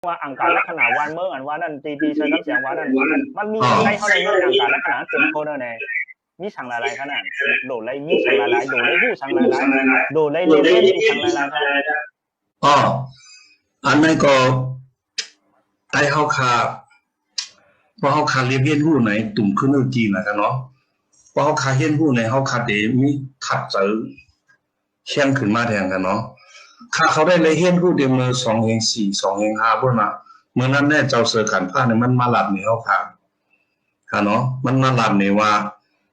ว่าอังการลักษณะวันเมื่ออันว่านั่นตีใช้น้ำเสียงว่านั่นมันมีอะไรเขาเลยอังการลักษณะเป็นโคเนอร์ในมีช่างหลายๆขนาดโดดไล่มีช่างหลายๆโดดไล่หู้ช่างหลายๆโดดไล่เลี้ยงมีช่างหลายๆครับอ๋ออันนั้นก็ไต้เฮาคาเพราะเฮาคาเรียนเรียนรู้ในตุ่มขึ้นจีนนะครับเนาะเพราะเฮาคาเรียนรู้ในเฮาคาเดมีถัดเจอเชียงขึ้นมาแทนกันเนาะค่าเขาได้เลยเรียนรู้เดียวมือ2เฮง4 2เฮง5พุ่นน่ะเมื่อนั้นแน่เจ้าเสือกันผ้าเนี่ยมันมาหลับในเฮาคาค่ะเนาะมันมาหลับในว่า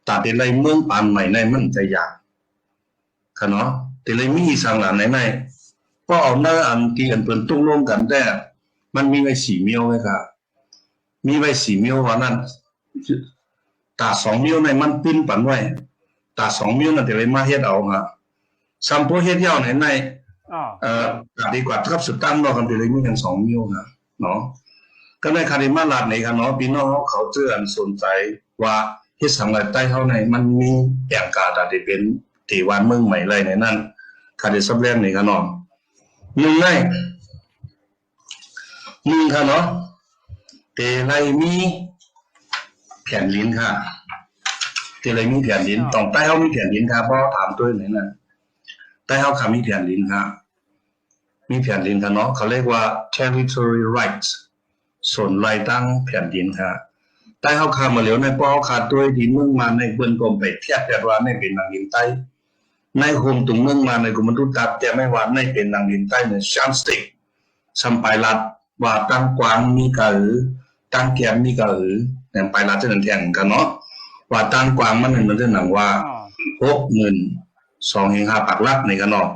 ตาเดลัยเมืองปานใหม่ในมันจะยากค่ะเนาะเดลัยมีสังหลานไหนก็เอาหน้าอันที่อันเปิ้นตุ้งร่วมกันแต่มันมีไว้4มิ้วไว้ค่ะมีไว้4มิ้วว่านั้นตา2มิ้วในมันปิ้นปันไว้ตา2มิ้วนั่นเดลัยมาเฮ็ดเอาฮะซัมโพเฮ็ดยาวในดีกว่าครับสุดตั้งเนาะกันเดลัยมีกัน2มิ้วนะเนาะก็ในคาริมาลาดในค่ะเนาะพี่น้องเขาเจื้ออันสนใจว่าเฮ็ดสังหลายใต้เฮาในมันมีอย่างกาดที่เป็นที่วันเมืองใหม่เลยในนั้นคาริซับแลนในค่ะเนาะมึงค่ะเนาะเตไลมีแผ่นลิ้นค่ะเตไลมีแผ่นลิ้นต้องใต้เฮามีแผ่นลิ้นค่ะเพราะถามตัวไหนนั่นใต้เฮาค่ะมีแผ่นลิ้นค่ะมีแผ่นลิ้นค่ะเนาะเขาเรียกว่า territory rights ส่วนรายตั้งแผ่นดินค่ะใต้เฮาค่ะมาเหลียวในป้อเฮาค่ะตัวดินเมืองมาในเบิ่นก็ไปเทียบแต่ว่าในเป็นนางดินใต้ในโฮมตุงเมืองมาในกุมันตุตัดแต่ไม่ว่าในเป็นนางดินใต้ในชานสติกสัมปายรัฐว่าตั้งกวางมีกะหรือตั้งแกมมีกะหรือแต่ปายรัฐจะนั่นแทงกันเนาะว่าตั้งกวางมันนั่นหนังว่า62,500ปากลักในกันเนาะ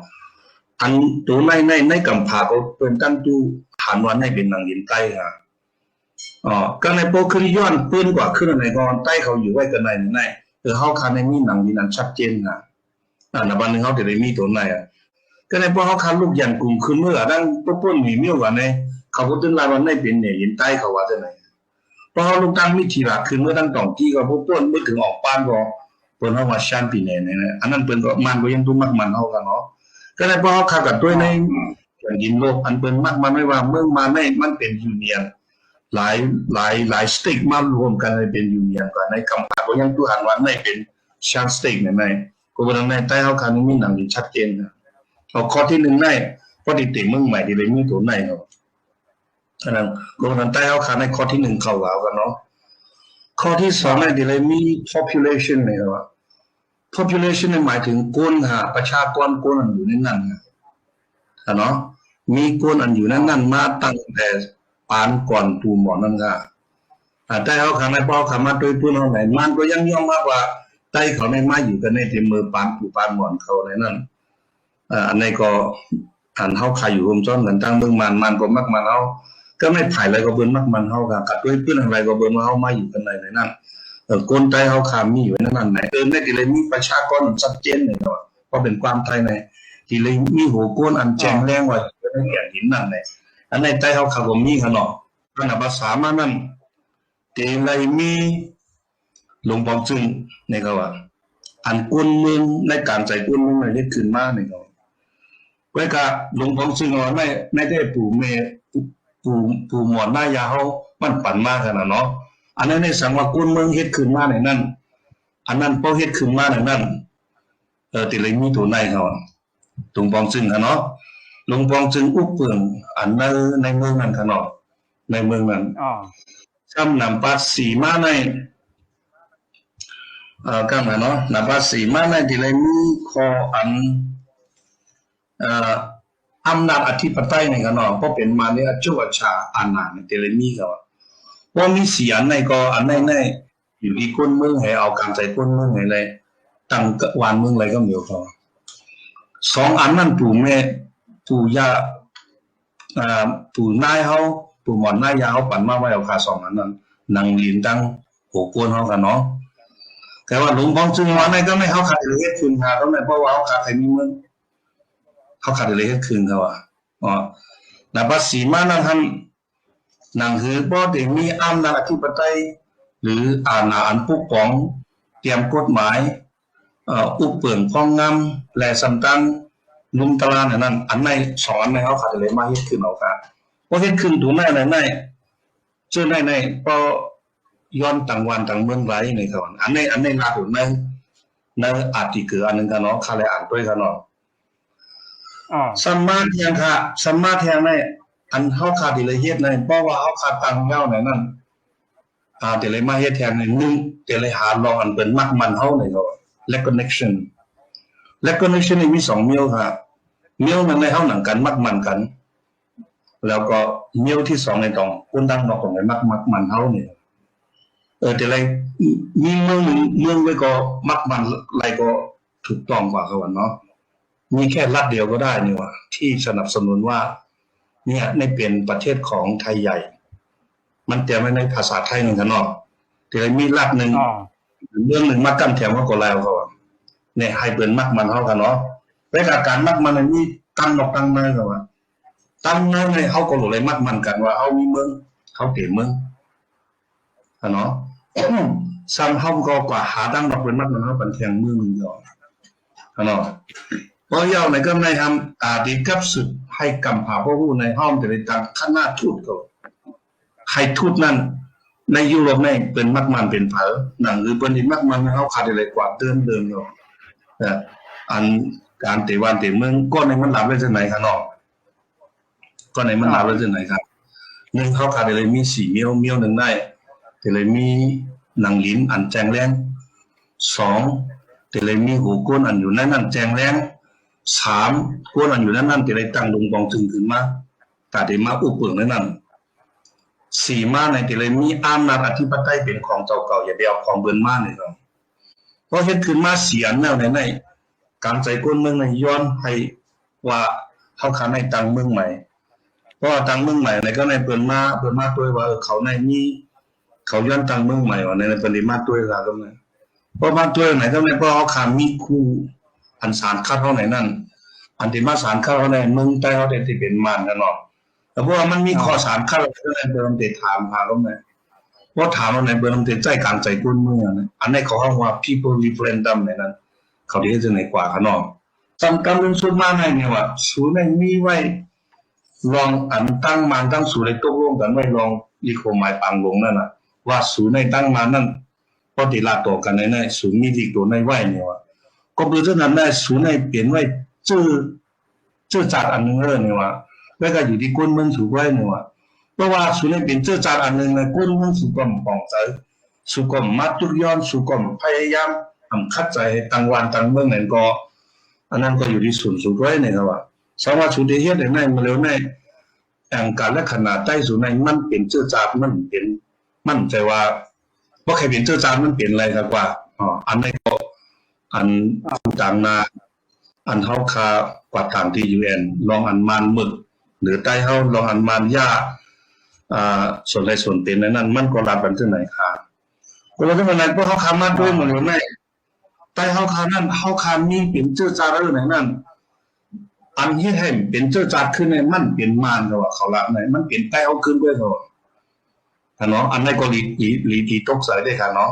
อันตัวในกำพาก็เป็นตั้งตู้ฐานวันให้เป็นนางดินใต้ค่ะก็ในโปคือย้อนปืนกว่าขึ้นในกอนใต้เขาอยู่ไว้กันในเฮาคันในมีหนังดินนั้นชัดเจนค่ะบันนึงเฮาได้มีตัวไหนก็ในพวกเฮาคันลูกยันกลุ่มขึ้นเมื่อดังป้นมีมีว่าในเขาพูดถึงลายวันในเป็นเนี่ยยินใต้เขาว่าจังได๋พอเฮาลูกตั้งมีทีละขึ้นเมื่อตั้งต้องที่ก็ป้นบ่ถึงออกปานบ่เพิ่นเฮาว่าชันปีแน่อันนั้นเพิ่นก็มันบ่ยังตุมักมันเฮากันเนาะก็ในพวกเฮาคันกันด้วยในยินโลกอันเพิ่นมักมันไม่ว่าเมืองมาในมันเป็นยูเนียนหลายสเต็กมารวมกันเป็นยูเนียนก็ในคำว่าบ่ยังตัวหันวันในเป็นชันสเต็กในก็บ่ในใต้เฮาคันมีหนังชัดเจนนะเอาข้อที่1ได้พอดีติเมืองใหม่ที่เลยมีตัวไหนเนาะอันนั้นก็นั้นใต้เฮาคันในข้อที่1เข้าแล้วกันเนาะข้อที่2ได้ที่เลยมี population เนี่ยว่า population หมายถึงคนค่ะประชากรคนอันอยู่ในนั้นนะเนาะมีคนอันอยู่นั้นมาตั้งแต่ปานก่อนตูหมอนั่นค่ะแต่เฮาคันในพ่อคำมาโดยผู้เฮาไหนมันก็ยังยอมรับว่าใต้เขาในมาอยู่กันในที่มือปานปู่ปานหมอนเขาในนั้นอันนี้ก็อันเฮาขายอยู่รวมซ้อนกันตั้งเบิ่งมันก็มักมันเฮาก็ไม่ถ่ายอะไรก็เบิ่นมักมันเฮาก็กัดด้วยเพื่อนอะไรก็เบิ่นว่าเฮามาอยู่กันในนั้นคนใต้เฮาคามีอยู่ในนั้นไหนในที่เลยมีประชากรชัดเจนเลยเนาะเพราะเป็นความไทยในที่เลยมีหัวโกนอันแจ้งแรงว่าในแก่นหินนั่นแหละอันในใต้เฮาคาบ่มีค่ะเนาะอันภาษามานั้นที่เลยมีหลวงปองจึงนี่ก็ว่าอันกุนเมืองในการใจกุนเมืองในเฮ็ดขึ้นมานี่ก็ไว้ก็หลวงปองจึงว่าในได้ปู่แม่ปู่หมอนหน้ายาเฮามันปั่นมาขนาดเนาะอันนั้นในสังว่ากุนเมืองเฮ็ดขึ้นมาในนั้นอันนั้นพอเฮ็ดขึ้นมาในนั้นที่เลยมีตัวในเขาหลวงปองจึงค่ะเนาะหลวงปองจึงอุปเปิงอันในเมืองนั้นค่ะเนาะในเมืองนั้นซ้ำนำปัดสีมาในก็มาเนาะนับว่าสีมาในที่เลยมีข้ออันอำนาจอธิปไตยในกันเนาะเพราะเป็นมาในอจุวชาอาณาในที่เลยมีก็ว่ามีเสียอันในก็อันในอยู่ที่คนเมืองให้เอาการใจคนเมืองให้เลยตั้งวานเมืองอะไรก็มีก็2อันนั้นปู่แม่ปู่ย่าปู่นายเฮาปู่หมอนนายยาเฮาปั่นมาไว้เอาค่า2อันนั้นนางลินตั้งโหกวนเฮากันเนาะแต่ว่าหลวงพ่อจึงว่าในก็ไม่เขาขาดเลยเฮ็ดคืนค่ะก็ไม่เพราะว่าเขาขาดใครมีเงินเขาขาดเลยเฮ็ดคืนเขานับภาษีมานั้นท่านหนังคือบ่ได้มีอำนาจอธิปไตยหรืออาณาอันปกครองเตรียมกฎหมายอุปเปิงพ้องงำและสำตังลุมตลาดนั้นอันใน2อันในเขาขาดเลยมาเฮ็ดคืนเอาค่ะ เพราะเฮ็ดขึ้นตัวในเจอในพอย้อนต่างวันต่างเมืองไรในก่อนอันในลาดในอาร์ติเกิลอันนึงกันเนาะคาเลยอ่านด้วยกันเนาะสมาธิยังค่ะสมาธิยังในอันเฮาขาดที่ละเอียดในเพราะว่าเฮาขาดตังเงาในนั้นเดี๋ยวเลยมาเฮ็ดแทนในนึงเดี๋ยวเลยหาลองอันเป็นมักมันเฮาในเนาะและconnection นี่มี2เมียวค่ะเมียวนั้นในเฮาหนังกันมักมันกันแล้วก็เมียวที่2ในตองคนดังนอกของในมักมันเฮานี่เดี๋ยวเลยมีเมืองไว้ก็มักมันไรก็ถูกต้องกว่าเขาเนาะมีแค่รัฐเดียวก็ได้นี่ว่าที่สนับสนุนว่าเนี่ยในเป็นประเทศของไทยใหญ่มันเตรียมไว้ในภาษาไทยนึงกันเนาะแต่มีรัฐนึงเรื่องนึงมากั้นแถมว่าก็แล้วเขาเนี่ยให้เปิ้นมักมันเฮากันเนาะเวลาการมักมันมีตั้งนอกตั้งในเขาว่าตั้งในเฮาก็รู้เลยมักมันกันว่าเฮามีเมืองเฮาเต็มเมืองเนาะซ้ำเฮาก็กว่าหาตั้งนอกเป็นมักมันเฮาเป็นแข่งเมืองนึงเนาะเนาะเพราะยาวในก็ในทำดีกับสุดให้กำพาพวกผู้ในห้องจะได้ตั้งคณะทูตก็ให้ทูตนั้นในยุโรปในเป็นมักมันเป็นเผอหนังหรือเป็นที่มักมันเขาขาดอะไรกว่าเดิมเนาะอันการเตวันเตเมืองก็ในมันหลับไว้ที่ไหนครับเนาะก็ในมันหลับไว้ที่ไหนครับหนึ่งเขาขาดอะไรมี4เมียวหนึ่งได้แต่เลยมีหนังลิ้นอันแจงแรง2แต่เลยมีหูก้นอันอยู่นั่นแจงแรง3ก้นอันอยู่นั่นแต่เลยตั้งดงบองถึงขึ้นมาแต่ได้มาอุปเปิงนั่น4มาในแต่เลยมีอำนาจอธิปไตยเป็นของเจ้าเก่าอย่าไปเอาของเบิ่นมาเลยครับเพราะเฮ็ดขึ้นมาเสียแนวในการใจก้นเมืองในย้อนให้ว่าเฮาคันในตั้งเมืองใหม่เพราะว่าตั้งเมืองใหม่ในก็ในเปิ้นมาด้วยว่าเขาในมีเขาย้อนตั้งเมืองใหม่ว่าในปริมาตรด้วยล่ะก็แม่เพราะมาด้วยไหนก็ในเพราะเขาขามีคู่อันสารคัดเฮาไหนนั่นอันที่มาสารคัดเฮาในเมืองใต้เฮาได้ที่เป็นมานกันเนาะแต่เพราะว่ามันมีข้อสารคัดก็ในเบิ่งได้ถามหาก็แม่เพราะถามว่าในเบิ่งได้ใจกลางใจก้นเมืองอันนี้เขาเฮาว่า people referendum ในนั้นเขาได้จังไหนกว่าเขาเนาะสำคัญเรื่องสุดมาในเนี่ยว่าศูนย์ในมีไว้ลองอันตั้งมาตั้งศูนย์ในตกลงกันไว้ลองอีโคหมายปังลงนั่นน่ะว่าศูนย์ในตั้งมานั่นพอติลาต่อกันในศูนย์มีดีตัวในไว้เนี่ยว่าก็เพื่อฉะนั้นได้ศูนย์ในเปลี่ยนไว้ชื่อจัดอันนึงเนี่ยว่าแล้วก็อยู่ที่ก้นเมืองถูกไว้เนี่ยว่าเพราะว่าศูนย์ในเป็นชื่อจัดอันนึงในก้นเมืองสุกมป้องใจสุกมมัดทุกย้อนสุกมพยายามทำคัดใจตั้งวันตั้งเมืองนั่นก็อันนั้นก็อยู่ที่ศูนย์สุกไว้เนี่ยว่าสามารถศูนย์ที่เฮ็ดได้มาแล้วในการและขนาดใต้ศูนย์ในมันเป็นชื่อจัดมันเป็นมั่นใจว่าบ่ใครเป็นเจ้าจานมันเปลี่ยนอะไรครับว่าอันในก็อันต่างนาอันเฮาคากว่าทางที่ UN ลองอันมานมึกหรือใต้เฮาลองอันมานยาส่วนใดส่วนเป็นนั้นมันก็รับกันที่ไหนค่ะก็แล้วที่นั้นพวกเฮาคามาด้วยหมดเลยแม่ใต้เฮาคานั้นเฮาคามีเป็นเจ้าจานแล้วไหนนั่นอันที่ให้เป็นเจ้าจานขึ้นในมันเป็นมานก็ว่าเขาละไหนมันเป็นใต้เฮาขึ้นด้วยก็เนาะอันนั้นก็ลีตกใส่ได้ค่ะเนาะ